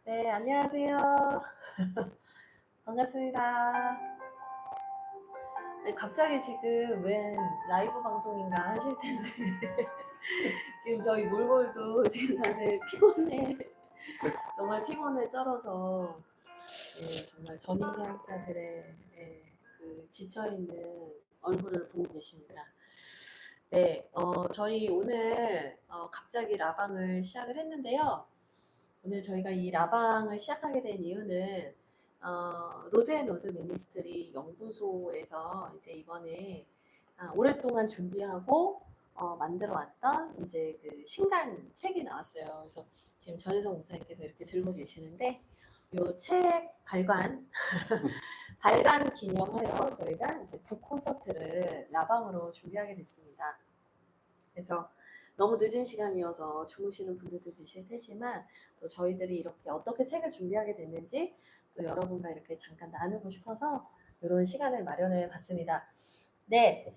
네, 안녕하세요. 반갑습니다. 네, 갑자기 지금 웬 라이브 방송인가 하실 텐데 지금 저희 몰골도 지금 다들 피곤해 정말 피곤에 쩔어서 정말 전임 사역자들의 그 지쳐있는 얼굴을 보고 계십니다. 네, 저희 오늘 갑자기 라방을 시작을 했는데요. 오늘 저희가 이 라방을 시작하게 된 이유는 로드앤로드 미니스트리 연구소에서 이제 이번에 오랫동안 준비하고 만들어왔던 이제 그 신간 책이 나왔어요. 그래서 지금 전혜성 목사님께서 이렇게 들고 계시는데 이 책 발간 발간 기념하여 저희가 이제 북 콘서트를 라방으로 준비하게 됐습니다. 그래서 너무 늦은 시간이어서 주무시는 분들도 계실 테지만 또 저희들이 이렇게 어떻게 책을 준비하게 됐는지 또 여러분과 이렇게 잠깐 나누고 싶어서 이런 시간을 마련해 봤습니다. 네,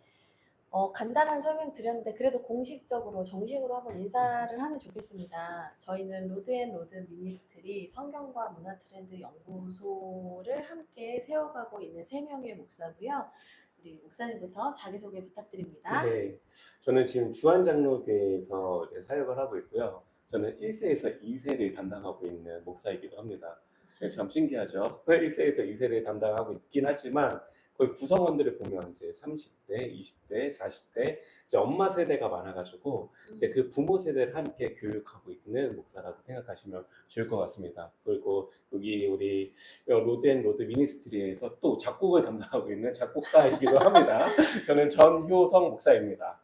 간단한 설명 드렸는데 그래도 공식적으로 정식으로 한번 인사를 하면 좋겠습니다. 저희는 로드앤로드 미니스트리 성경과 문화 트렌드 연구소를 함께 세워가고 있는 3명의 목사고요. 우리 목사님부터 자기소개 부탁드립니다. 네, 저는 지금 주한장로교회에서 이제 사역을 하고 있고요. 저는 1세에서 2세를 담당하고 있는 목사이기도 합니다. 참 신기하죠? 1세에서 2세를 담당하고 있긴 하지만 거의 구성원들을 보면 이제 30대, 20대, 40대 이제 엄마 세대가 많아가지고 이제 그 부모 세대를 함께 교육하고 있는 목사라고 생각하시면 좋을 것 같습니다. 그리고 여기 우리 로드앤로드 미니스트리에서 또 작곡을 담당하고 있는 작곡가이기도 합니다. 저는 전효성 목사입니다.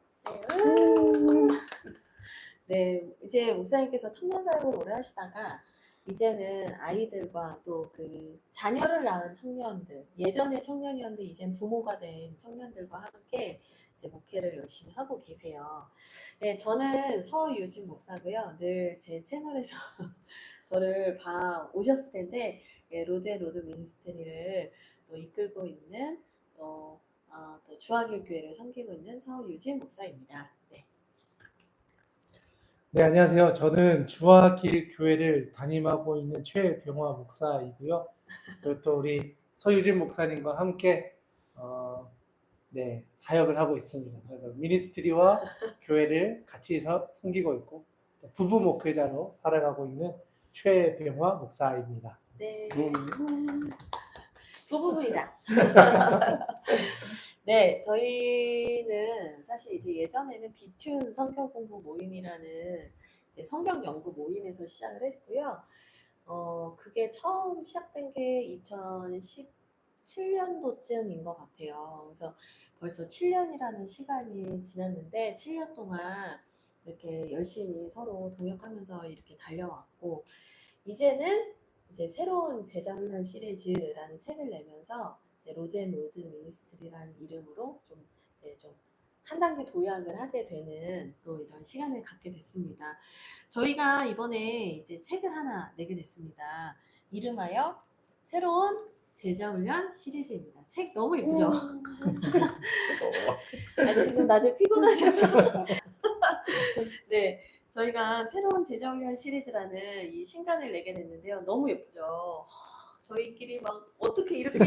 네, 이제 목사님께서 청년 사역을 오래 하시다가 이제는 아이들과 또 그 자녀를 낳은 청년들, 예전에 청년이었는데 이젠 부모가 된 청년들과 함께 이제 목회를 열심히 하고 계세요. 네, 저는 서유진 목사고요. 늘 제 채널에서 저를 봐 오셨을 텐데 로드앤로드 미니스트리를 또 이끌고 있는 또 주하길 교회를 섬기고 있는 서유진 목사입니다. 네. 네, 안녕하세요. 저는 주하길 교회를 담임하고 있는 최병화 목사이고요. 그리고 또 우리 서유진 목사님과 함께 사역을 하고 있습니다. 그래서 미니스트리와 교회를 같이 섬기고 있고 부부 목회자로 살아가고 있는 최병화 목사입니다. 네. 부부입니다. 네, 저희는 사실 이제 예전에는 비튠 성경 공부 모임이라는 이제 성경 연구 모임에서 시작을 했고요. 그게 처음 시작된 게 2017년도쯤인 것 같아요. 그래서 벌써 7년이라는 시간이 지났는데 7년 동안 이렇게 열심히 서로 동역하면서 이렇게 달려왔고 이제는 이제 새로운 제자훈련 시리즈라는 책을 내면서 이제 로드앤로드 미니스트리라는 이름으로 좀 한 단계 도약을 하게 되는 또 이런 시간을 갖게 됐습니다. 저희가 이번에 이제 책을 하나 내게 됐습니다. 이름하여 새로운 제자훈련 시리즈입니다. 책 너무 예쁘죠? 지금 다들 피곤하셔서 네, 저희가 새로운 제자훈련 시리즈라는 이 신간을 내게 됐는데요. 너무 예쁘죠? 저희끼리 막 어떻게 이렇게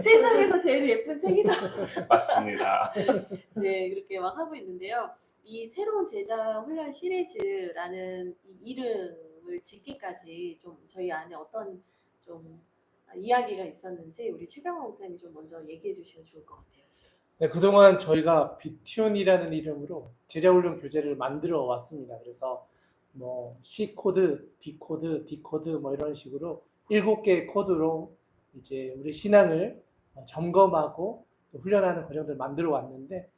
세상에서 제일 예쁜 책이다. 맞습니다. 네, 그렇게 막 하고 있는데요. 이 새로운 제자 훈련 시리즈라는 이 이름을 짓기까지 좀 저희 안에 어떤 좀 이야기가 있었는지 우리 최병호 목사님이 좀 먼저 얘기해 주시면 좋을 것 같아요. 네, 그동안 저희가 비튠이라는 이름으로 제자훈련 교재를 만들어 왔습니다. 그래서 뭐 C 코드, B 코드, D 코드 뭐 이런 식으로 7개의 코드로 이제 우리 신앙을 점검하고 또 훈련하는 과정들을 만들어 왔는데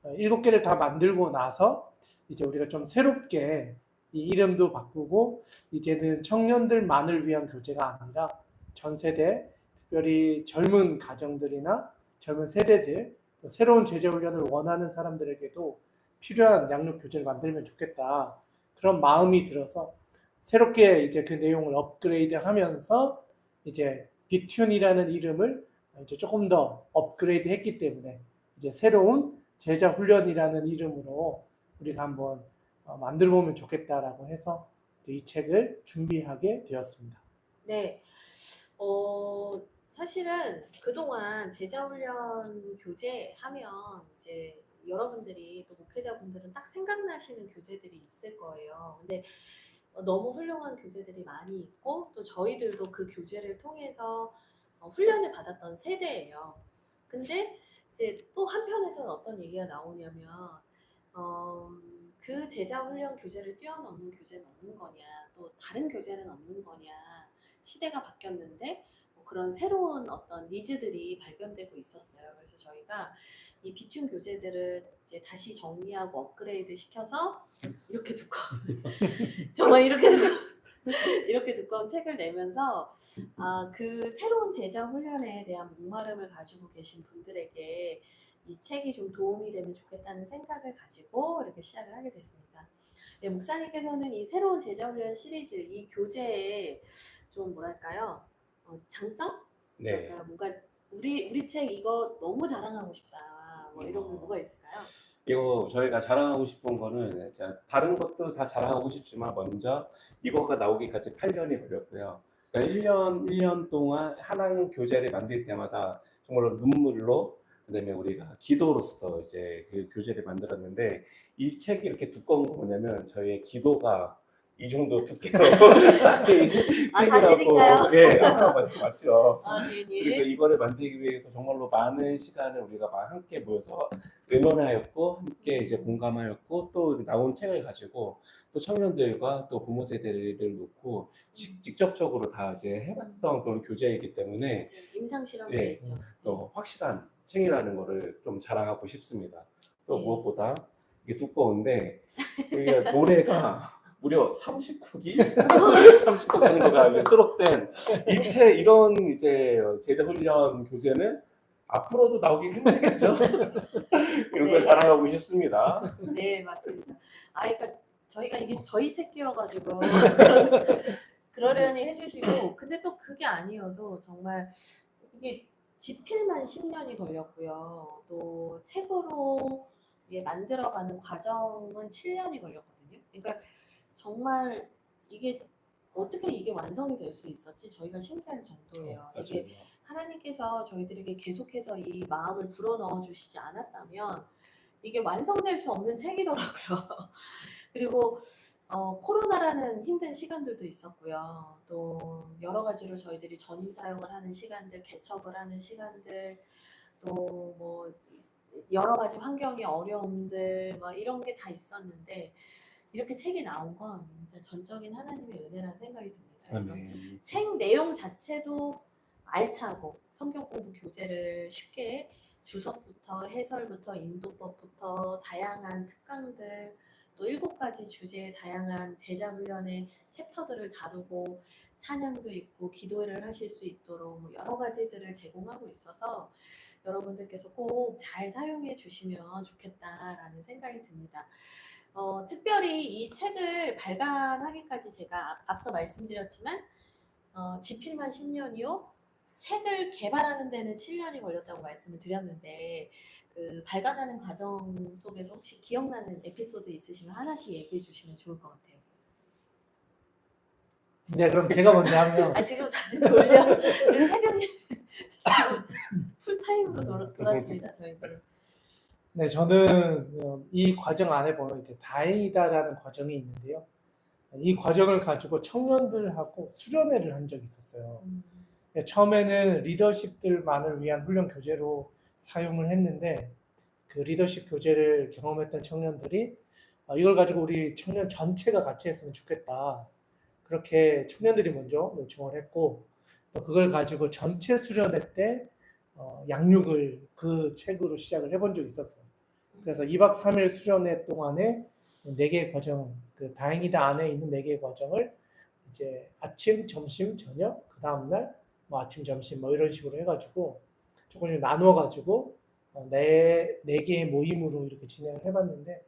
7개를 다 만들고 나서 이제 우리가 좀 새롭게 이 이름도 바꾸고 이제는 청년들만을 위한 교재가 아니라 전 세대, 특별히 젊은 가정들이나 젊은 세대들, 또 새로운 제자훈련을 원하는 사람들에게도 필요한 양육 교재를 만들면 좋겠다. 그런 마음이 들어서 새롭게 이제 그 내용을 업그레이드하면서 이제 비튠이라는 이름을 이제 조금 더 업그레이드했기 때문에 이제 새로운 제자 훈련이라는 이름으로 우리가 한번 만들어 보면 좋겠다라고 해서 이 책을 준비하게 되었습니다. 네. 사실은 그동안 제자훈련 교재 하면 이제 여러분들이 또 목회자분들은 딱 생각나시는 교재들이 있을 거예요. 근데 너무 훌륭한 교재들이 많이 있고 또 저희들도 그 교재를 통해서 훈련을 받았던 세대예요. 근데 이제 또 한편에서는 어떤 얘기가 나오냐면 어, 그 제자훈련 교재를 뛰어넘는 교재는 없는 거냐, 또 다른 교재는 없는 거냐, 시대가 바뀌었는데 그런 새로운 어떤 니즈들이 발견되고 있었어요. 그래서 저희가 이 비튠 교재들을 이제 다시 정리하고 업그레이드 시켜서 이렇게 두꺼운 정말 이렇게 두꺼운 책을 내면서 그 새로운 제자 훈련에 대한 목마름을 가지고 계신 분들에게 이 책이 좀 도움이 되면 좋겠다는 생각을 가지고 이렇게 시작을 하게 됐습니다. 네, 목사님께서는 이 새로운 제자 훈련 시리즈 이 교재의 좀 뭐랄까요? 장점? 네. 그러니까 뭔가 우리 책 이거 너무 자랑하고 싶다. 뭐 이런 게 뭐가 있을까요? 이거 저희가 자랑하고 싶은 거는 다른 것도 다 자랑하고 싶지만 먼저 이거가 나오기까지 8년이 걸렸고요. 그러니까 1년 동안 하나의 교재를 만들 때마다 정말로 눈물로 그다음에 우리가 기도로서 이제 그 교재를 만들었는데 이 책이 이렇게 두꺼운 거 뭐냐면 저희의 기도가 이 정도 두께로 쌓인 책이라고. 사실인가요? 예, 맞죠. 그리고 네네. 이거를 만들기 위해서 정말로 많은 시간을 우리가 함께 모여서 의논하였고 함께 이제 공감하였고 또 나온 책을 가지고 또 청년들과 또 부모 세대를 놓고 직접적으로 다 이제 해봤던 그런 교재이기 때문에 임상 실험도 예, 있죠. 또 확실한 책이라는 거를 좀 자랑하고 싶습니다. 또 네. 무엇보다 이게 두꺼운데 이게 노래가 무려 30곡이 30곡 정도가 수록된 이런 이제 제자 훈련 교재는 앞으로도 나오기 힘들겠죠. 이런 걸 네. 자랑하고 싶습니다. 네, 맞습니다. 그러니까 저희가 이게 저희 새끼여가지고 그러려니 해주시고, 근데 또 그게 아니어도 정말 이게 집필만 10년이 걸렸고요. 또 책으로 이게 만들어가는 과정은 7년이 걸렸거든요. 그러니까 정말 이게 어떻게 이게 완성이 될 수 있었지? 저희가 신기할 정도예요. 이게 하나님께서 저희들에게 계속해서 이 마음을 불어넣어 주시지 않았다면 이게 완성될 수 없는 책이더라고요. 그리고 코로나라는 힘든 시간들도 있었고요. 또 여러 가지로 저희들이 전임 사역을 하는 시간들, 개척을 하는 시간들, 또 뭐 여러 가지 환경의 어려움들, 막 이런 게 다 있었는데 이렇게 책이 나온 건 진짜 전적인 하나님의 은혜라는 생각이 듭니다. 그래서 아멘. 책 내용 자체도 알차고 성경 공부 교재를 쉽게 주석부터 해설부터 인도법부터 다양한 특강들 또 7가지 주제의 다양한 제자 훈련의 챕터들을 다루고 찬양도 있고 기도를 하실 수 있도록 뭐 여러 가지들을 제공하고 있어서 여러분들께서 꼭 잘 사용해 주시면 좋겠다라는 생각이 듭니다. 특별히 이 책을 발간하기까지 제가 앞서 말씀드렸지만 집필만 10년이요. 책을 개발하는 데는 7년이 걸렸다고 말씀을 드렸는데 그 발간하는 과정 속에서 혹시 기억나는 에피소드 있으시면 하나씩 얘기해 주시면 좋을 것 같아요. 네, 그럼 제가 먼저 하면 지금 다들 졸려. 새벽에 지금 풀타임으로 돌았습니다. 저희들. 네, 저는 이 과정 안에 보면 이제 다행이다라는 과정이 있는데요. 이 과정을 가지고 청년들하고 수련회를 한 적이 있었어요. 처음에는 리더십들만을 위한 훈련 교재로 사용을 했는데 그 리더십 교재를 경험했던 청년들이 이걸 가지고 우리 청년 전체가 같이 했으면 좋겠다. 그렇게 청년들이 먼저 요청을 했고 또 그걸 가지고 전체 수련회 때 양육을 그 책으로 시작을 해본 적이 있었어요. 그래서 2박 3일 수련회 동안에 4개의 과정, 그 다행이다 안에 있는 4개의 과정을 이제 아침, 점심, 저녁, 그 다음날 뭐 아침, 점심 뭐 이런 식으로 해가지고 조금씩 나누어가지고 4개의 모임으로 이렇게 진행을 해봤는데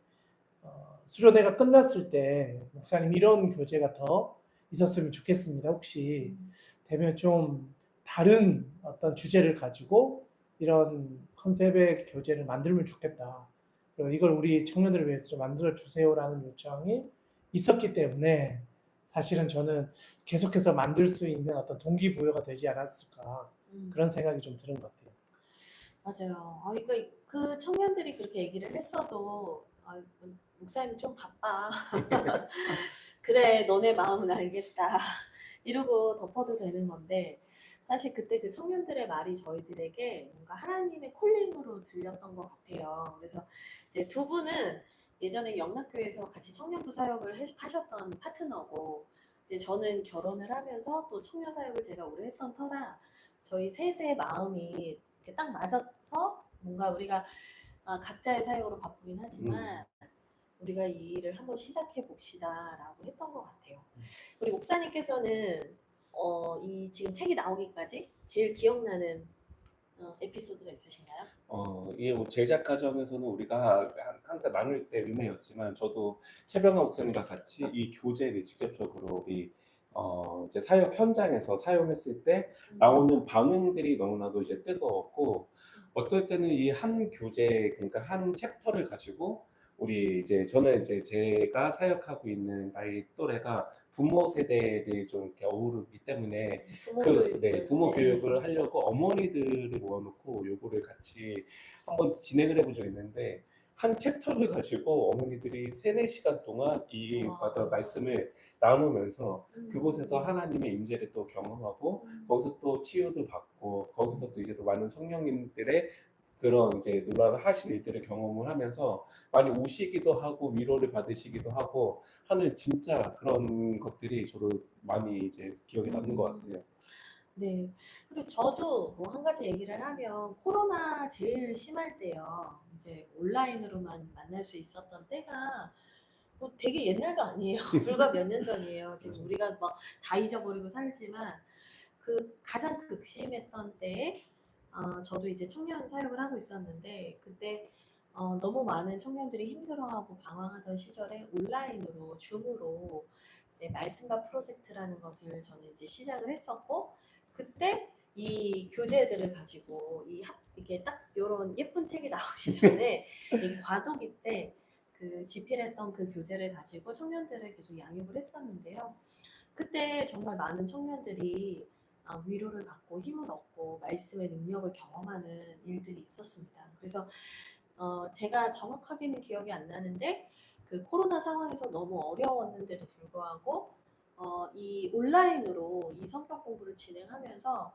수련회가 끝났을 때 목사님 이런 교재가 더 있었으면 좋겠습니다. 혹시 되면 좀 다른 어떤 주제를 가지고 이런 컨셉의 교재를 만들면 좋겠다. 이걸 우리 청년들을 위해서 좀 만들어 주세요라는 요청이 있었기 때문에 사실은 저는 계속해서 만들 수 있는 어떤 동기부여가 되지 않았을까 그런 생각이 좀 드는 것 같아요. 맞아요. 그러니까 그 청년들이 그렇게 얘기를 했어도 목사님 좀 바빠. 그래, 너네 마음은 알겠다. 이러고 덮어도 되는 건데 사실 그때 그 청년들의 말이 저희들에게 뭔가 하나님의 콜링으로 들렸던 것 같아요. 그래서 이제 두 분은 예전에 영락교회에서 같이 청년부 사역을 하셨던 파트너고 이제 저는 결혼을 하면서 또 청년 사역을 제가 오래 했던 터라 저희 셋의 마음이 이렇게 딱 맞아서 뭔가 우리가 각자의 사역으로 바쁘긴 하지만 우리가 이 일을 한번 시작해 봅시다라고 했던 것 같아요. 우리 목사님께서는 이 지금 책이 나오기까지 제일 기억나는 에피소드가 있으신가요? 이뭐 제작 과정에서는 우리가 항상 나눌 때 은혜였지만 저도 최병아 목사님과 같이 이 교재를 직접적으로 이제 사역 현장에서 사용했을 때 나오는 반응들이 너무나도 이제 뜨거웠고 어떨 때는 이 한 교재 그러니까 한 챕터를 가지고 우리 이제 저는 이제 제가 사역하고 있는 나이 또래가 부모 세대를 좀 이렇게 어우르기 때문에 부모 교육을 하려고 어머니들을 모아놓고 요거를 같이 한번 진행을 해본 적이 있는데 한 챕터를 가지고 어머니들이 3-4시간 동안 이 어떤 말씀을 나누면서 그곳에서 하나님의 임재를 또 경험하고 거기서 또 치유도 받고 거기서 또 이제 또 많은 성령님들의 그런 이제 놀라운 하신 일들을 경험을 하면서 많이 우시기도 하고 위로를 받으시기도 하고 하는 진짜 그런 것들이 저도 많이 이제 기억에 남는 것 같아요. 네. 그리고 저도 뭐 한 가지 얘기를 하면 코로나 제일 심할 때요. 이제 온라인으로만 만날 수 있었던 때가 뭐 되게 옛날도 아니에요. 불과 몇 년 전이에요. 지금 우리가 막 다 잊어버리고 살지만 그 가장 극심했던 때에 저도 이제 청년 사역을 하고 있었는데 그때 너무 많은 청년들이 힘들어하고 방황하던 시절에 온라인으로 줌으로 이제 말씀과 프로젝트라는 것을 저는 이제 시작을 했었고 그때 이 교재들을 가지고 이게 딱 이런 예쁜 책이 나오기 전에 이 과도기 때 그 집필했던 그 교재를 가지고 청년들을 계속 양육을 했었는데요. 그때 정말 많은 청년들이 위로를 받고 힘을 얻고 말씀의 능력을 경험하는 일들이 있었습니다. 그래서 제가 정확하게는 기억이 안 나는데 그 코로나 상황에서 너무 어려웠는데도 불구하고 이 온라인으로 이 성경 공부를 진행하면서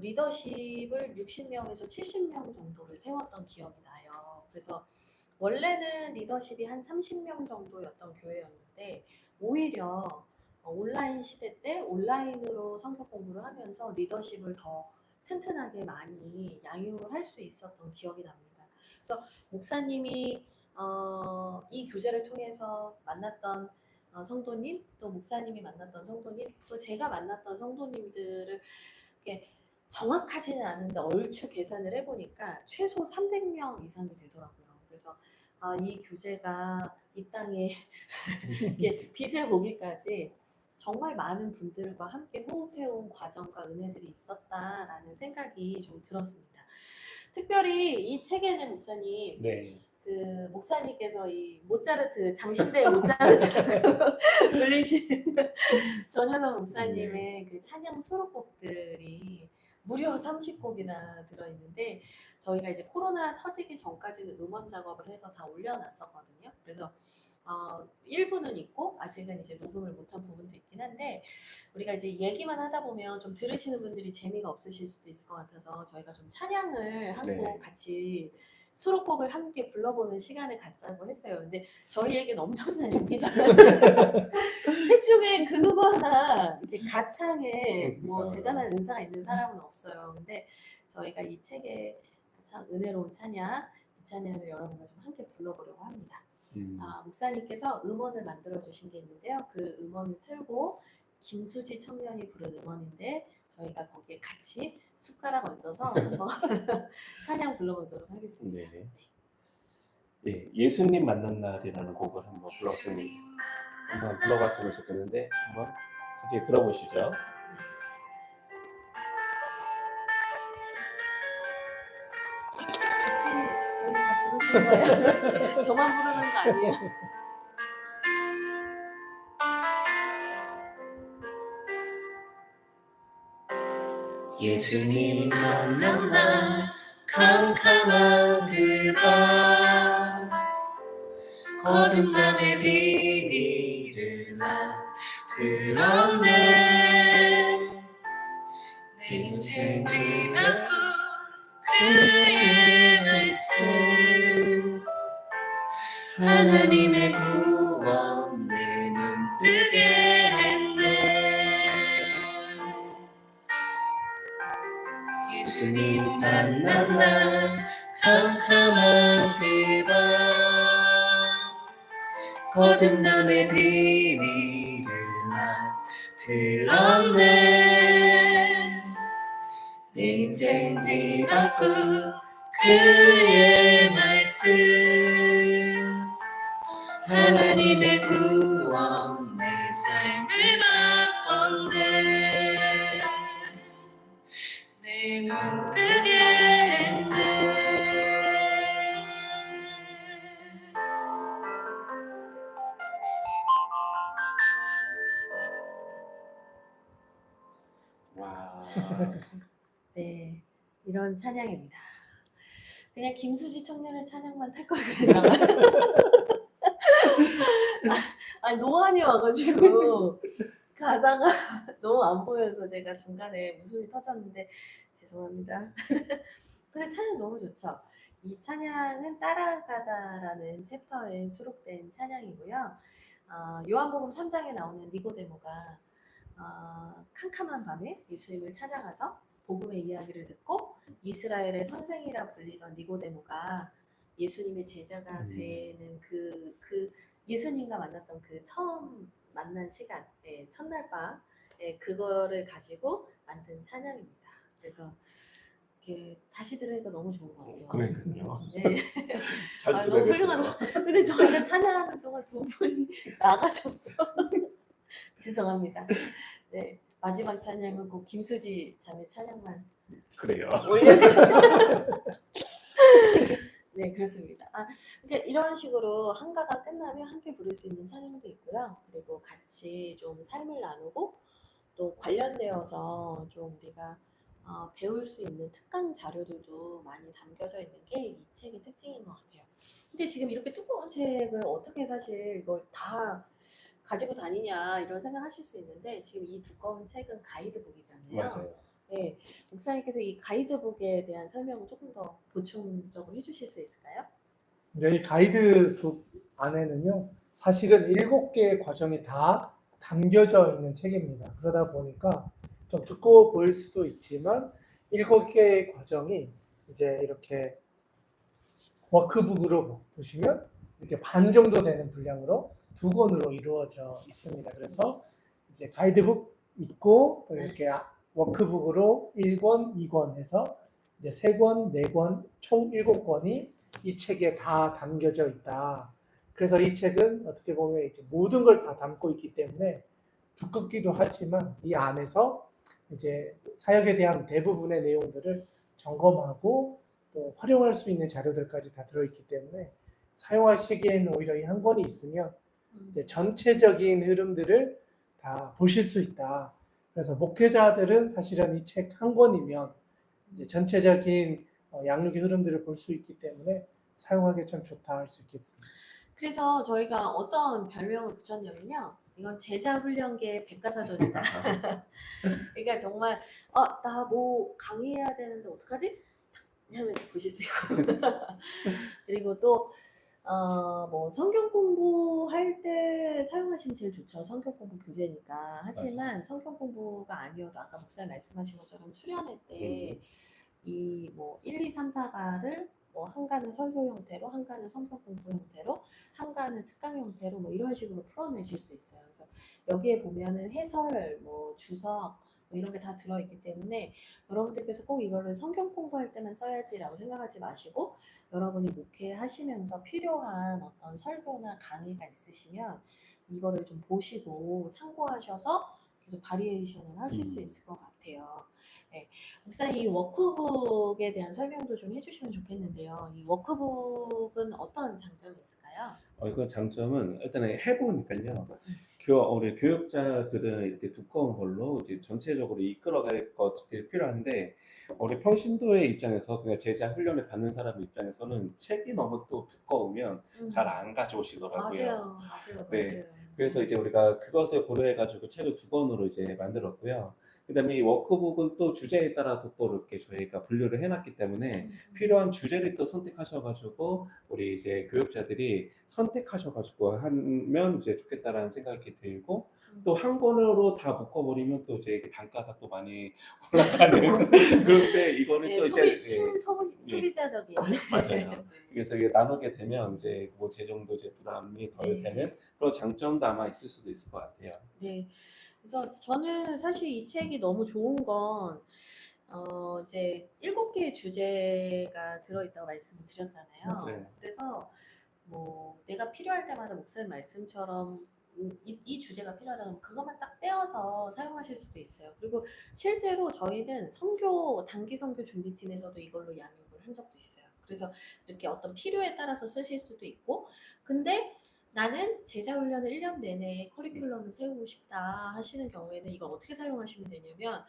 리더십을 60명에서 70명 정도를 세웠던 기억이 나요. 그래서 원래는 리더십이 한 30명 정도였던 교회였는데 오히려 온라인 시대 때 온라인으로 성경 공부를 하면서 리더십을 더 튼튼하게 많이 양육을 할 수 있었던 기억이 납니다. 그래서 목사님이 이 교재를 통해서 만났던 성도님, 또 목사님이 만났던 성도님, 또 제가 만났던 성도님들을 이렇게 정확하지는 않은데 얼추 계산을 해보니까 최소 300명 이상이 되더라고요. 그래서 이 교재가 이 땅에 이렇게 빛을 보기까지 정말 많은 분들과 함께 호흡해온 과정과 은혜들이 있었다라는 생각이 좀 들었습니다. 특별히 이 책에는 목사님, 네. 그 목사님께서 이 모차르트 장신대 모차르트라고 불리시는 전현원 목사님의 그 찬양 수록곡들이 무려 30곡이나 들어있는데 저희가 이제 코로나 터지기 전까지는 음원 작업을 해서 다 올려놨었거든요. 그래서 일부는 있고 아직은 이제 녹음을 못한 부분도 있긴 한데 우리가 이제 얘기만 하다 보면 좀 들으시는 분들이 재미가 없으실 수도 있을 것 같아서 저희가 좀 찬양을 한 곡 같이 수록곡을 함께 불러보는 시간을 갖자고 했어요. 근데 저희에겐 엄청난 용기잖아요. 셋 중에 그 누구 하나 이렇게 가창에 뭐 대단한 은사가 있는 사람은 없어요. 근데 저희가 이 책에 참 은혜로운 찬양, 이 찬양을 여러분과 좀 함께 불러보려고 합니다. 목사님께서 음원을 만들어 주신 게 있는데요. 그 음원을 틀고 김수지 청년이 부른 음원인데 저희가 거기에 같이 숟가락 얹어서 한번 찬양 불러보도록 하겠습니다. 네. 예, 예수님 만난 날이라는 곡을 한번 불러봤으면 좋겠는데 한번 같이 들어보시죠. 같이 저희 다 부르시는 거예요? 저만 부르는 거 아니에요? 예수님 만난 날 캄캄한 그 밤 거듭남의 비밀을 난 들었네 내 인생 뒤바꾼 그의 말씀 하나님의 구원 내 눈 뜨게 했네 예수님 만난 날 캄캄한 그 밤 거듭남의 비밀을 난 들었네 내 인생 뒤바꾼 그의 말씀 하나님의 구원 내 삶을 바꿨네 내 눈 뜨게 했네 와. 네, 이런 찬양입니다. 그냥 김수지 청년의 찬양만 탈 걸 그랬나 봐요. 아니 노안이 와가지고 가사가 너무 안 보여서 제가 중간에 웃음이 터졌는데 죄송합니다. 근데 찬양 너무 좋죠. 이 찬양은 따라가다라는 챕터에 수록된 찬양이고요. 요한복음 3장에 나오는 니고데모가 캄캄한 밤에 예수님을 찾아가서 복음의 이야기를 듣고 이스라엘의 선생이라 불리던 니고데모가 예수님의 제자가 되는 그 예수님과 만났던 그 처음 만난 시간, 첫날 밤, 그거를 가지고 만든 찬양입니다. 그래서 이렇게 다시 들으니까 너무 좋은 것 같아요. 그러니까요. 네. 자주 너무 들어야겠어요. 훌륭하다. 근데 저희가 찬양하는 동안 두 분이 나가셨어. 죄송합니다. 네, 마지막 찬양은 꼭 김수지 자매 찬양만 그래요. 올려드릴게요. 네, 그렇습니다. 그러니까 이런 식으로 한가가 끝나면 함께 부를 수 있는 찬양도 있고요. 그리고 같이 좀 삶을 나누고 또 관련되어서 좀 우리가 배울 수 있는 특강 자료들도 많이 담겨져 있는 게 이 책의 특징인 것 같아요. 근데 지금 이렇게 두꺼운 책을 어떻게 사실 이걸 다 가지고 다니냐 이런 생각하실 수 있는데 지금 이 두꺼운 책은 가이드북이잖아요. 맞아요. 네, 목사님께서 이 가이드북에 대한 설명을 조금 더 보충적으로 해주실 수 있을까요? 이 가이드북 안에는요, 사실은 7개의 과정이 다 담겨져 있는 책입니다. 그러다 보니까 좀 두꺼워 보일 수도 있지만 7개의 과정이 이제 이렇게 워크북으로 보시면 이렇게 반 정도 되는 분량으로 2권으로 이루어져 있습니다. 그래서 이제 가이드북 있고 또 이렇게 워크북으로 1권, 2권 해서 이제 3권, 4권, 총 7권이 이 책에 다 담겨져 있다. 그래서 이 책은 어떻게 보면 이제 모든 걸 다 담고 있기 때문에 두껍기도 하지만 이 안에서 이제 사역에 대한 대부분의 내용들을 점검하고 또 활용할 수 있는 자료들까지 다 들어있기 때문에 사용하시기에는 오히려 이 한 권이 있으면 이제 전체적인 흐름들을 다 보실 수 있다. 그래서 목회자들은 사실은 이 책 한 권이면 이제 전체적인 양육의 흐름들을 볼 수 있기 때문에 사용하기 참 좋다 할 수 있겠습니다. 그래서 저희가 어떤 별명을 붙였냐면요. 이건 제자 훈련계 백과사전이다. 그러니까 정말 나 뭐 강의해야 되는데 어떡하지? 탁 하면 보실 수 있고 그리고 또 뭐 성경 공부할 때 사용하시면 제일 좋죠. 성경 공부 교재니까. 하지만 성경 공부가 아니어도 아까 목사님 말씀하신 것처럼 수련회 때 이 뭐 1, 2, 3, 4가를 뭐 한가는 설교 형태로, 한가는 성경 공부 형태로, 한가는 특강 형태로 뭐 이런 식으로 풀어내실 수 있어요. 그래서 여기에 보면은 해설, 뭐 주석 뭐 이런 게 다 들어있기 때문에 여러분들께서 꼭 이거를 성경 공부할 때만 써야지라고 생각하지 마시고 여러분이 목회하시면서 필요한 어떤 설교나 강의가 있으시면 이거를 좀 보시고 참고하셔서 계속 바리에이션을 하실 수 있을 것 같아요. 네. 목사님 이 워크북에 대한 설명도 좀 해주시면 좋겠는데요. 이 워크북은 어떤 장점이 있을까요? 그 장점은 일단은 해보니까요. 우리 교육자들은 이렇게 두꺼운 걸로 이제 전체적으로 이끌어갈 것들이 필요한데 우리 평신도의 입장에서 그냥 제자 훈련을 받는 사람 입장에서는 책이 너무 또 두꺼우면 잘 안 가져오시더라고요. 맞아요. 네. 그래서 이제 우리가 그것을 고려해가지고 책을 2권으로 이제 만들었고요. 그다음에 이 워크북은 또 주제에 따라서 또 이렇게 저희가 분류를 해놨기 때문에 필요한 주제를 또 선택하셔가지고 우리 이제 교육자들이 선택하셔가지고 하면 이제 좋겠다라는 생각이 들고 또 한 권으로 다 묶어버리면 또 이제 단가가 또 많이 올라가는 그런데 이거는 네, 또 이제 소비자적인. 맞아요. 그래서 이게 나누게 되면 이제 뭐 재정도 이제 부담이 덜 네. 되는 그런 장점도 아마 있을 수도 있을 것 같아요. 네. 그래서 저는 사실 이 책이 너무 좋은 건 이제 7개의 주제가 들어있다고 말씀을 드렸잖아요. 맞아요. 그래서 뭐 내가 필요할 때마다 목사님 말씀처럼 이 주제가 필요하다면 그것만 딱 떼어서 사용하실 수도 있어요. 그리고 실제로 저희는 단기 선교 준비팀에서도 이걸로 양육을 한 적도 있어요. 그래서 이렇게 어떤 필요에 따라서 쓰실 수도 있고, 근데 나는 제자 훈련을 1년 내내 커리큘럼을 세우고 싶다 하시는 경우에는 이걸 어떻게 사용하시면 되냐면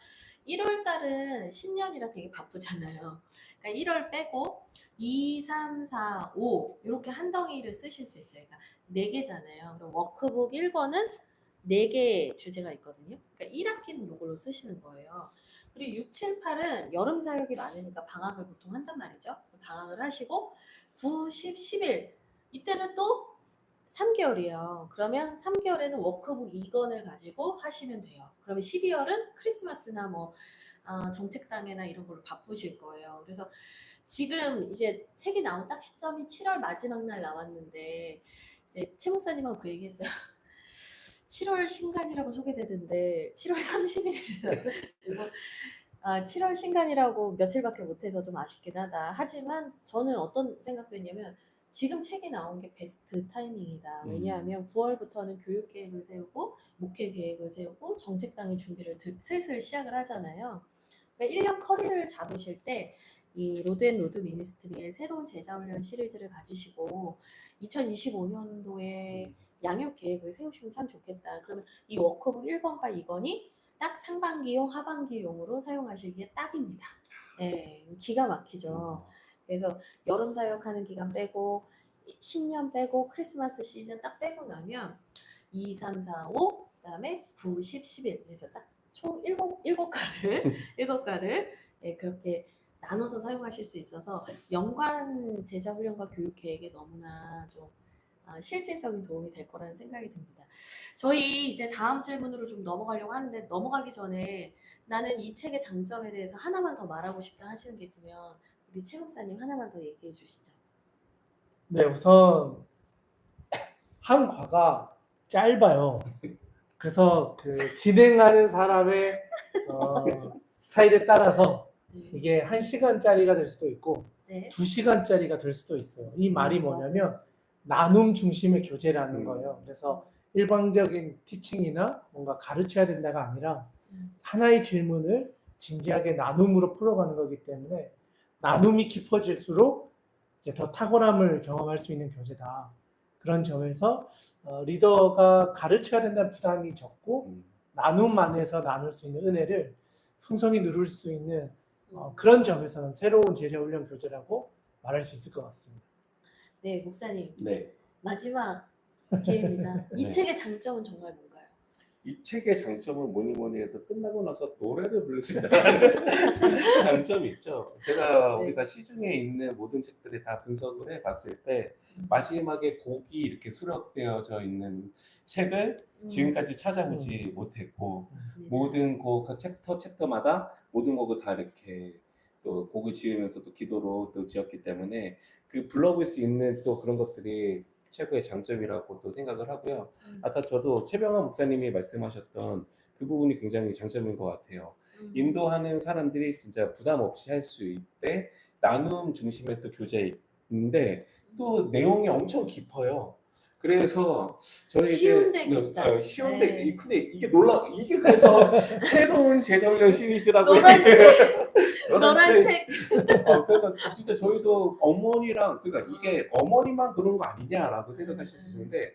1월 달은 신년이라 되게 바쁘잖아요. 그러니까 1월 빼고 2, 3, 4, 5 이렇게 한 덩이를 쓰실 수 있어요. 그러니까 4개잖아요. 그럼 워크북 1권은 4개 주제가 있거든요. 그러니까 1학기는 이걸로 쓰시는 거예요. 그리고 6, 7, 8은 여름 자격이 많으니까 방학을 보통 한단 말이죠. 방학을 하시고 9, 10, 11 이때는 또 3개월이에요. 그러면 3개월에는 워크북 2권을 가지고 하시면 돼요. 그러면 12월은 크리스마스나 뭐 정책당회나 이런 걸로 바쁘실 거예요. 그래서 지금 이제 책이 나온 딱 시점이 7월 마지막 날 나왔는데 이제 최 목사님하고 그 얘기했어요. 7월 신간이라고 소개되던데 7월 30일이라고 그리고 7월 신간이라고 며칠밖에 못해서 좀 아쉽긴 하다. 하지만 저는 어떤 생각도 있냐면 지금 책이 나온 게 베스트 타이밍이다. 왜냐하면 9월부터는 교육 계획을 세우고 목회 계획을 세우고 정책당의 준비를 슬슬 시작을 하잖아요. 그러니까 1년 커리를 잡으실 때 이 로드 미니스트리의 새로운 제자훈련 시리즈를 가지시고 2025년도에 양육 계획을 세우시면 참 좋겠다. 그러면 이 워크북 1권과 2권이 딱 상반기용, 하반기용으로 사용하시기에 딱입니다. 네, 기가 막히죠. 그래서 여름 사역하는 기간 빼고 신년 빼고 크리스마스 시즌 딱 빼고 나면 2, 3, 4, 5 그다음에 9, 10, 11 그래서 딱 총 7과를 예, 그렇게 나눠서 사용하실 수 있어서 연관 제자 훈련과 교육 계획에 너무나 좀 실질적인 도움이 될 거라는 생각이 듭니다. 저희 이제 다음 질문으로 좀 넘어가려고 하는데 넘어가기 전에 나는 이 책의 장점에 대해서 하나만 더 말하고 싶다 하시는 게 있으면 우리 최 목사님 하나만 더 얘기해 주시죠. 네, 우선 한 과가 짧아요. 그래서 그 진행하는 사람의 스타일에 따라서 이게 1시간짜리가 될 수도 있고 네. 2시간짜리가 될 수도 있어요. 이 말이 뭐냐면 나눔 중심의 교재라는 거예요. 그래서 일방적인 티칭이나 뭔가 가르쳐야 된다가 아니라 하나의 질문을 진지하게 나눔으로 풀어가는 거기 때문에 나눔이 깊어질수록 이제 더 탁월함을 경험할 수 있는 교재다. 그런 점에서 리더가 가르쳐야 된다는 부담이 적고 나눔 안에서 나눌 수 있는 은혜를 풍성히 누릴 수 있는 그런 점에서는 새로운 제자훈련 교재라고 말할 수 있을 것 같습니다. 네, 목사님. 네. 마지막 기회입니다. 이 네. 책의 장점은 정말 뭔가요? 이 책의 장점은 뭐니 해도 끝나고 나서 노래를 부를 수 있다는 장점이 있죠. 제가 네. 우리가 시중에 있는 모든 책들을 다 분석을 해봤을 때 마지막에 곡이 이렇게 수록되어져 있는 책을 지금까지 찾아보지 못했고 맞습니다. 모든 곡 챕터마다 모든 곡을 다 이렇게 또 곡을 지으면서 또 기도로 또 지었기 때문에 그 불러볼 수 있는 또 그런 것들이 최고의 장점이라고 또 생각을 하고요. 아까 저도 최병환 목사님이 말씀하셨던 그 부분이 굉장히 장점인 것 같아요. 인도하는 사람들이 진짜 부담 없이 할 수 있대 나눔 중심의 또 교재인데 또 내용이 엄청 깊어요. 그래서 저희 쉬운데 깊다. 쉬운데 네. 근데 이게 이게 그래서 새로운 제자훈련 시리즈라고 노란 얘기해요. 노란 책. 그러니까 진짜 저희도 어머니랑 그러니까 이게 어머니만 그런 거 아니냐라고 생각하실 수 있는데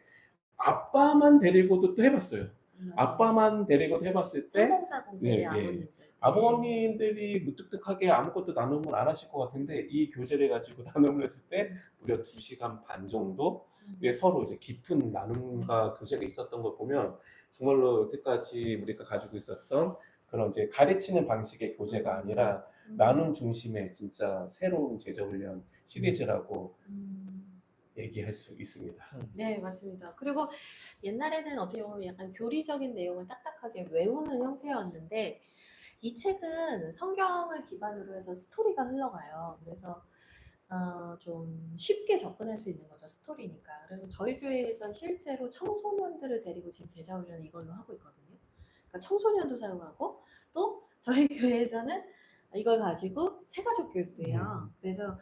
아빠만 데리고도 또 해봤어요. 맞아요. 아빠만 데리고도 해봤을 때 3040 세대 네, 네. 아버님들. 아버님들이 무뚝뚝하게 아무것도 나눔을 안 하실 것 같은데 이 교재를 가지고 나눔을 했을 때 무려 2시간 반 정도 서로 이제 깊은 나눔과 교제가 있었던 걸 보면 정말로 여태까지 우리가 가지고 있었던 그런 이제 가르치는 방식의 교재가 아니라 나눔 중심의 진짜 새로운 제자훈련 시리즈라고 얘기할 수 있습니다. 네, 맞습니다. 그리고 옛날에는 어떻게 보면 약간 교리적인 내용을 딱딱하게 외우는 형태였는데 이 책은 성경을 기반으로 해서 스토리가 흘러가요. 그래서 좀 쉽게 접근할 수 있는 거죠. 스토리니까. 그래서 저희 교회에선 실제로 청소년들을 데리고 지금 제자훈련 이걸로 하고 있거든요. 그러니까 청소년도 사용하고 또 저희 교회에서는 이걸 가지고 새가족 교육도 해요. 그래서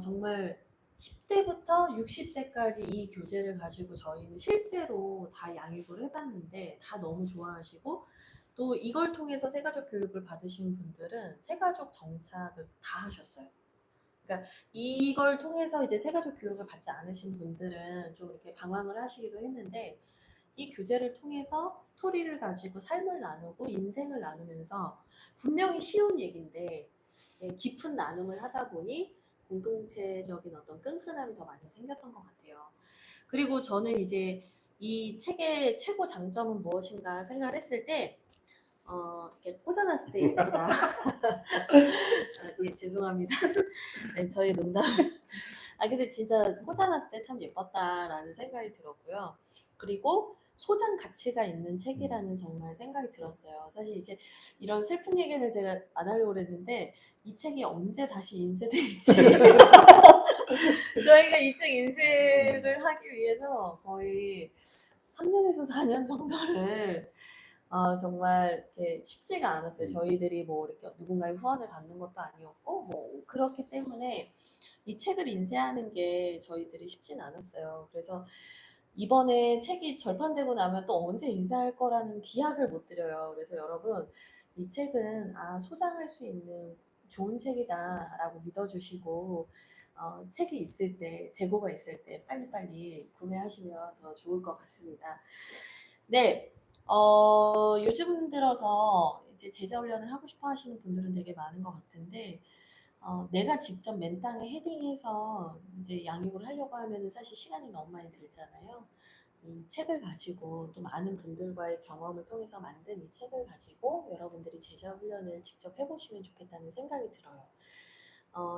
정말 10대부터 60대까지 이 교재를 가지고 저희는 실제로 다 양육을 해봤는데 다 너무 좋아하시고 또 이걸 통해서 새가족 교육을 받으신 분들은 새가족 정착을 다 하셨어요. 그러니까 이걸 통해서 이제 새가족 교육을 받지 않으신 분들은 좀 이렇게 방황을 하시기도 했는데 이 교재를 통해서 스토리를 가지고 삶을 나누고 인생을 나누면서 분명히 쉬운 얘기인데 깊은 나눔을 하다 보니 공동체적인 어떤 끈끈함이 더 많이 생겼던 것 같아요. 그리고 저는 이제 이 책의 최고 장점은 무엇인가 생각을 했을 때 이렇게 꽂아놨을 때 예쁘다. 예, 죄송합니다. 네, 저희 농담. 근데 진짜 꽂아놨을 때 참 예뻤다라는 생각이 들었고요. 그리고 소장 가치가 있는 책이라는 정말 생각이 들었어요. 사실 이제 이런 슬픈 얘기는 제가 안 하려고 그랬는데 이 책이 언제 다시 인쇄될지 저희가 이 책 인쇄를 하기 위해서 거의 3년에서 4년 정도를 정말 이렇게 쉽지가 않았어요. 저희들이 뭐 이렇게 누군가의 후원을 받는 것도 아니었고 뭐 그렇기 때문에 이 책을 인쇄하는 게 저희들이 쉽진 않았어요. 그래서 이번에 책이 절판되고 나면 또 언제 인쇄할 거라는 기약을 못 드려요. 그래서 여러분 이 책은 소장할 수 있는 좋은 책이다라고 믿어주시고 책이 있을 때 재고가 있을 때 빨리빨리 구매하시면 더 좋을 것 같습니다. 네. 요즘 들어서 이제 제자훈련을 하고 싶어 하시는 분들은 되게 많은 것 같은데, 내가 직접 맨 땅에 헤딩해서 이제 양육을 하려고 하면 사실 시간이 너무 많이 들잖아요. 이 책을 가지고 또 많은 분들과의 경험을 통해서 만든 이 책을 가지고 여러분들이 제자훈련을 직접 해보시면 좋겠다는 생각이 들어요.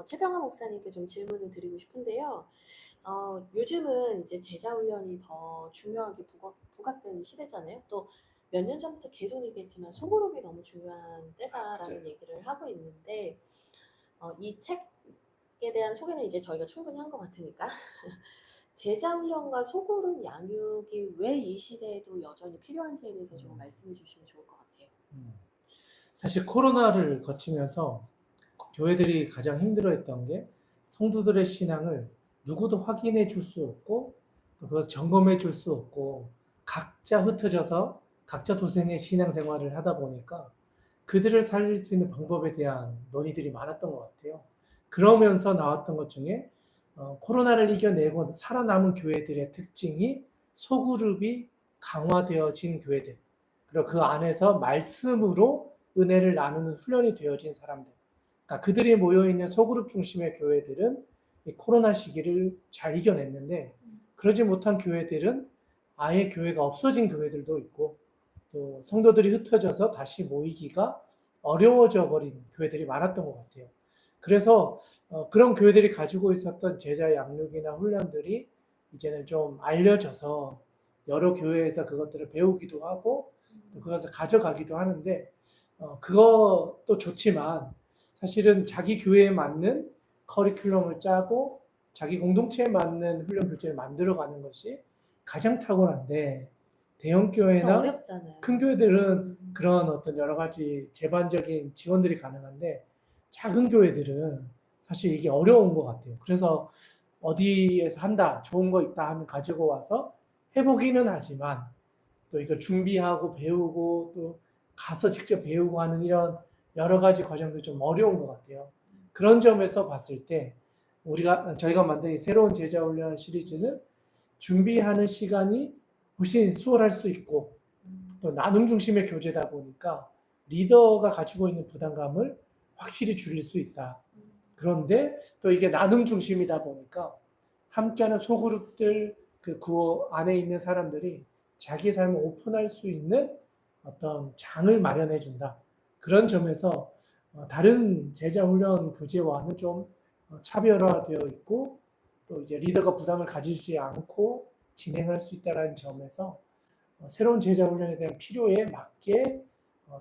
최병하 목사님께 좀 질문을 드리고 싶은데요. 요즘은 이제 제자훈련이 더 중요하게 부각되는 시대잖아요. 또 몇 년 전부터 계속 얘기했지만 소그룹이 너무 중요한 때다라는 맞아요. 얘기를 하고 있는데 이 책에 대한 소개는 이제 저희가 충분히 한 것 같으니까 제자훈련과 소그룹 양육이 왜 이 시대에도 여전히 필요한지에 대해서 좀 말씀해 주시면 좋을 것 같아요. 사실 코로나를 거치면서 교회들이 가장 힘들어했던 게 성도들의 신앙을 누구도 확인해 줄 수 없고 또 그걸 점검해 줄 수 없고 각자 흩어져서 각자 도생의 신앙생활을 하다 보니까 그들을 살릴 수 있는 방법에 대한 논의들이 많았던 것 같아요. 그러면서 나왔던 것 중에 코로나를 이겨내고 살아남은 교회들의 특징이 소그룹이 강화되어진 교회들, 그리고 그 안에서 말씀으로 은혜를 나누는 훈련이 되어진 사람들, 그러니까 그들이 모여있는 소그룹 중심의 교회들은 이 코로나 시기를 잘 이겨냈는데 그러지 못한 교회들은 아예 교회가 없어진 교회들도 있고 또 성도들이 흩어져서 다시 모이기가 어려워져 버린 교회들이 많았던 것 같아요. 그래서 그런 교회들이 가지고 있었던 제자 양육이나 훈련들이 이제는 좀 알려져서 여러 교회에서 그것들을 배우기도 하고 또 그것을 가져가기도 하는데 그것도 좋지만 사실은 자기 교회에 맞는 커리큘럼을 짜고 자기 공동체에 맞는 훈련 교재를 만들어가는 것이 가장 탁월한데 대형 교회나 어렵잖아요. 큰 교회들은 그런 어떤 여러 가지 제반적인 지원들이 가능한데 작은 교회들은 사실 이게 어려운 것 같아요. 그래서 어디에서 한다, 좋은 거 있다 하면 가지고 와서 해보기는 하지만 또 이걸 준비하고 배우고 또 가서 직접 배우고 하는 이런 여러 가지 과정도 좀 어려운 것 같아요. 그런 점에서 봤을 때 저희가 만든 이 새로운 제자훈련 시리즈는 준비하는 시간이 훨씬 수월할 수 있고 음. 또 나눔 중심의 교제다 보니까 리더가 가지고 있는 부담감을 확실히 줄일 수 있다. 그런데 또 이게 나눔 중심이다 보니까 함께하는 소그룹들 그 안에 있는 사람들이 자기 삶을 오픈할 수 있는 어떤 장을 마련해 준다. 그런 점에서 다른 제자 훈련 교재와는 좀 차별화되어 있고 또 이제 리더가 부담을 가지지 않고 진행할 수 있다는 점에서 새로운 제자 훈련에 대한 필요에 맞게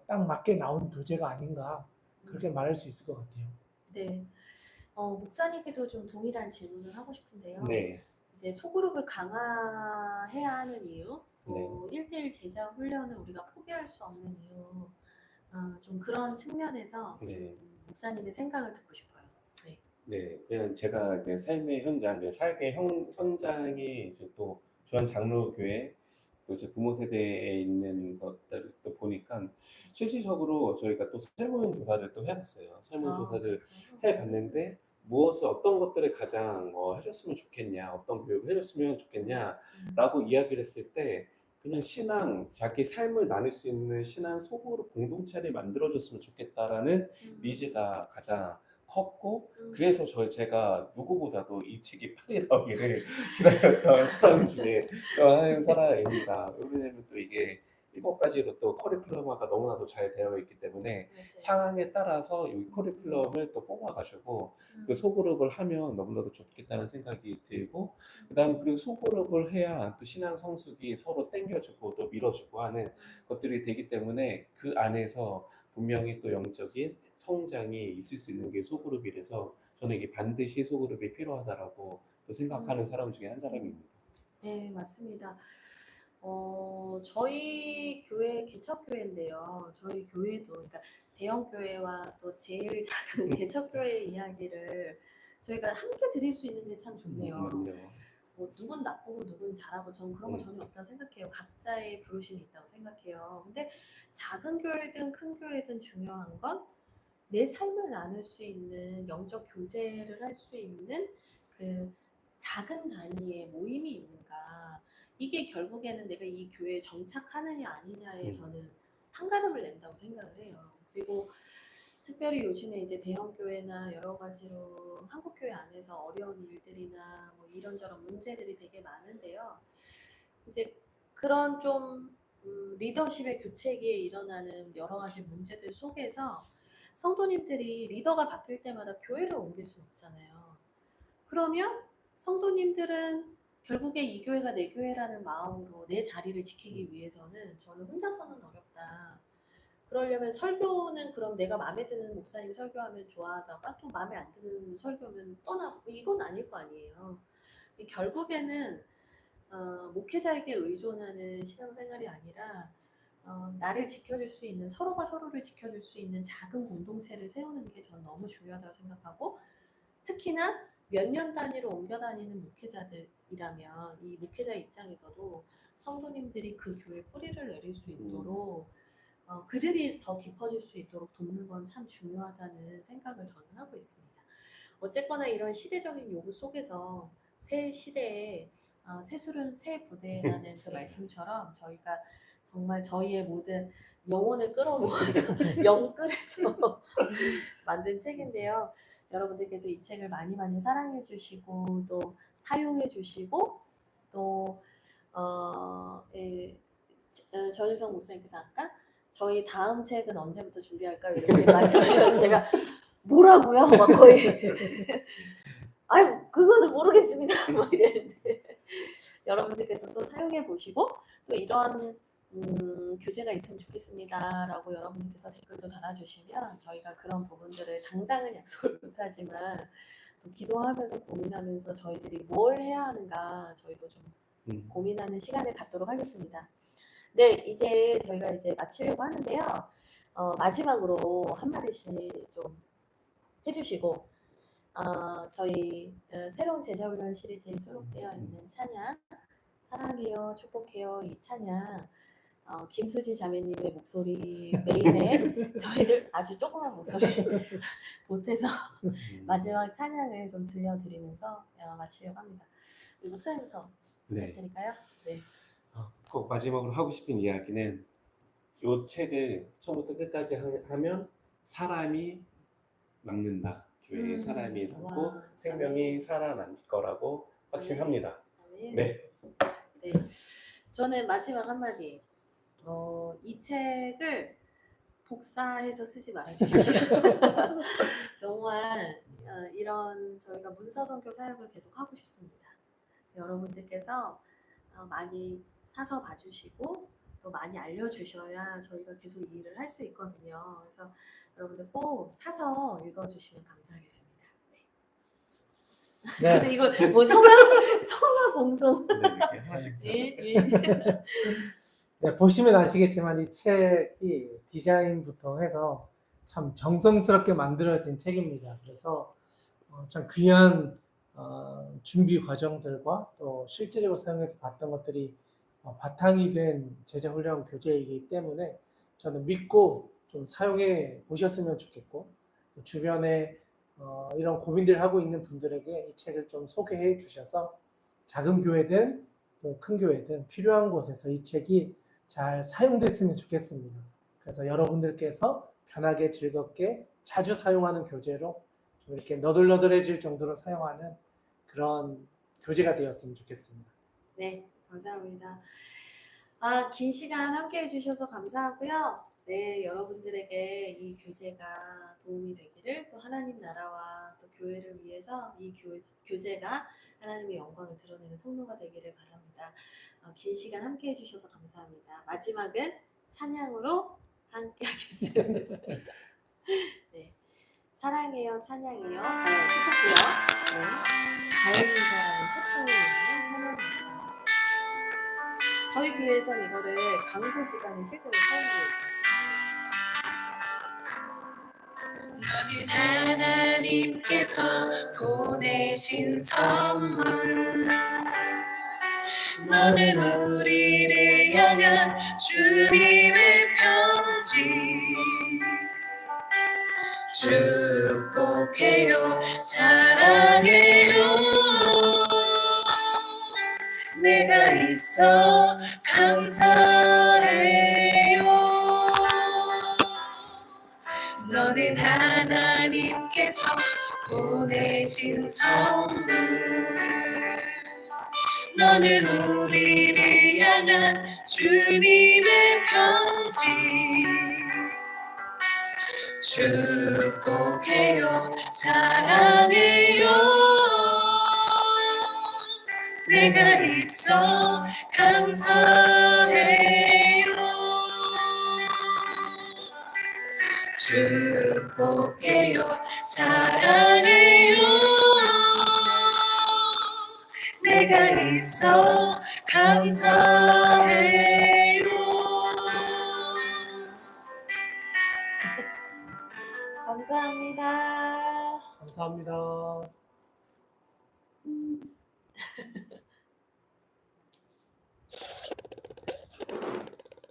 딱 맞게 나온 교재가 아닌가 그렇게 말할 수 있을 것 같아요. 네. 목사님께도 좀 동일한 질문을 하고 싶은데요. 네. 이제 소그룹을 강화해야 하는 이유, 네. 1대1 제자 훈련을 우리가 포기할 수 없는 이유, 좀 그런 측면에서 네. 목사님의 생각을 듣고 싶어요. 네. 네, 그냥 제가 그 삶의 현장, 삶의 현장이 이제 또 주한 장로교회 또 이제 부모 세대에 있는 것들을 또 보니까 실질적으로 저희가 또 설문조사를 또 해봤어요. 설문조사를 해봤는데 무엇을 어떤 것들을 가장 해줬으면 좋겠냐, 어떤 교육을 해줬으면 좋겠냐라고 이야기를 했을 때 그냥 신앙, 자기 삶을 나눌 수 있는 신앙 소그룹 공동체를 만들어줬으면 좋겠다라는 니즈가 가장 컸고 그래서 제가 누구보다도 이 책이 빨리 나오기를 기다렸던 사람 중에 또 한 사람입니다. 왜냐하면 또 이게 7가지로 또 커리큘럼화가 너무나도 잘 되어 있기 때문에 맞아요. 상황에 따라서 이 커리큘럼을 또 뽑아가지고 그 소그룹을 하면 너무나도 좋겠다는 생각이 들고 그다음 그리고 소그룹을 해야 또 신앙 성숙이 서로 땡겨주고 또 밀어주고 하는 것들이 되기 때문에 그 안에서 분명히 또 영적인 성장이 있을 수 있는 게 소그룹이라서 저는 이게 반드시 소그룹이 필요하다라고 또 생각하는 사람 중에 한 사람입니다. 네, 맞습니다. 저희 교회 개척교회인데요. 저희 교회도 그러니까 대형 교회와 또 제일 작은 개척교회의 이야기를 저희가 함께 드릴 수 있는 게 참 좋네요. 뭐 누군 나쁘고 누군 잘하고 저는 그런 거 전혀 없다고 생각해요. 각자의 부르심이 있다고 생각해요. 근데 작은 교회든 큰 교회든 중요한 건 내 삶을 나눌 수 있는 영적 교제를 할 수 있는 그 작은 단위의 모임이 있는가. 이게 결국에는 내가 이 교회에 정착하느냐 아니냐에 저는 판가름을 낸다고 생각을 해요. 그리고 특별히 요즘에 이제 대형 교회나 여러 가지로 한국 교회 안에서 어려운 일들이나 뭐 이런저런 문제들이 되게 많은데요. 이제 그런 좀 리더십의 교체기에 일어나는 여러 가지 문제들 속에서 성도님들이 리더가 바뀔 때마다 교회를 옮길 수는 없잖아요. 그러면 성도님들은 결국에 이 교회가 내 교회라는 마음으로 내 자리를 지키기 위해서는 저는 혼자서는 어렵다. 그러려면 설교는 그럼 내가 마음에 드는 목사님이 설교하면 좋아하다가 또 마음에 안 드는 설교면 떠나고 이건 아닐 거 아니에요. 결국에는 목회자에게 의존하는 신앙생활이 아니라 나를 지켜줄 수 있는 서로가 서로를 지켜줄 수 있는 작은 공동체를 세우는 게 전 너무 중요하다고 생각하고 특히나 몇 년 단위로 옮겨 다니는 목회자들이라면 이 목회자 입장에서도 성도님들이 그 교회 뿌리를 내릴 수 있도록 그들이 더 깊어질 수 있도록 돕는 건 참 중요하다는 생각을 저는 하고 있습니다. 어쨌거나 이런 시대적인 요구 속에서 새 시대에 새술은 새 부대라는 그 말씀처럼 저희가 정말 저희의 모든 영혼을 끌어모아서 영끌해서 만든 책인데요. 여러분들께서 이 책을 많이 많이 사랑해 주시고 또 사용해 주시고 또 전유성 목사님께서 아까 저희 다음 책은 언제부터 준비할까요? 이렇게 말씀하셨는데 제가 뭐라고요? 막 거의 아유 그거는 모르겠습니다. 뭐 이랬는데 여러분들께서 또 사용해 보시고 또 이런 교재가 있으면 좋겠습니다라고 여러분들께서 댓글도 달아주시면 저희가 그런 부분들을 당장은 약속을 못하지만 또 기도하면서 고민하면서 저희들이 뭘 해야 하는가 저희도 좀 고민하는 시간을 갖도록 하겠습니다. 네, 이제 저희가 이제 마치려고 하는데요. 마지막으로 한마디씩 좀 해주시고 저희 새로운 제자훈련 시리즈에 수록되어 있는 찬양 사랑해요 축복해요 이 찬양 김수지 자매님의 목소리 메인에 저희들 아주 조그만 목소리 보태서 마지막 찬양을 좀 들려드리면서 마치려고 합니다. 목사님부터 부탁드릴까요? 네. 꼭 마지막으로 하고 싶은 이야기는 이 책을 처음부터 끝까지 하면 사람이 남는다. 교회에 사람이 남고 와, 생명이 살아날 거라고 확신합니다. 아멘. 네. 네. 저는 마지막 한마디. 이 책을 복사해서 쓰지 말아주십시오. 정말 이런 저희가 문서 선교 사역을 계속 하고 싶습니다. 여러분들께서 많이 사서 봐주시고 또 많이 알려주셔야 저희가 계속 이 일을 할 수 있거든요. 그래서 여러분들 꼭 사서 읽어주시면 감사하겠습니다. 네. 근데 이거 뭐 성화 공송. 네, 이렇게 하나씩 예, 예. 네, 보시면 아시겠지만 이 책이 디자인부터 해서 참 정성스럽게 만들어진 책입니다. 그래서 참 귀한 준비 과정들과 또 실제적으로 사용해 봤던 것들이 바탕이 된 제자훈련 교재이기 때문에 저는 믿고 좀 사용해 보셨으면 좋겠고 또 주변에 이런 고민들 하고 있는 분들에게 이 책을 좀 소개해 주셔서 작은 교회든 또 큰 교회든 필요한 곳에서 이 책이 잘 사용됐으면 좋겠습니다. 그래서 여러분들께서 편하게 즐겁게 자주 사용하는 교재로 좀 이렇게 너덜너덜해질 정도로 사용하는 그런 교재가 되었으면 좋겠습니다. 네, 감사합니다. 긴 시간 함께 해주셔서 감사하고요. 네, 여러분들에게 이 교재가 도움이 되기를 또 하나님 나라와 또 교회를 위해서 이 교재가 하나님의 영광을 드러내는 통로가 되기를 바랍니다. 긴 시간 함께 해주셔서 감사합니다. 마지막은 찬양으로 함께 하겠습니다. 네, 사랑해요, 찬양이요. 축복해요. 네, 다행이다라는 챕터에 있는 찬양입니다. 저희 교회에서는 이거를 광고 시간에 실제로 사용하고 있어요. 너는 하나님께서 보내신 선물, 너는 우리를 향한 주님의 편지. 축복해요, 사랑해요, 내가 있어 감사해요. 너는 하나님께서 보내신 선물, 너는 우리를 향한 주님의 편지. 축복해요, 사랑해요, 내가 있어 감사해요. 축복해요, 사랑해요, 내가 있어 감사해요. 감사합니다. 감사합니다.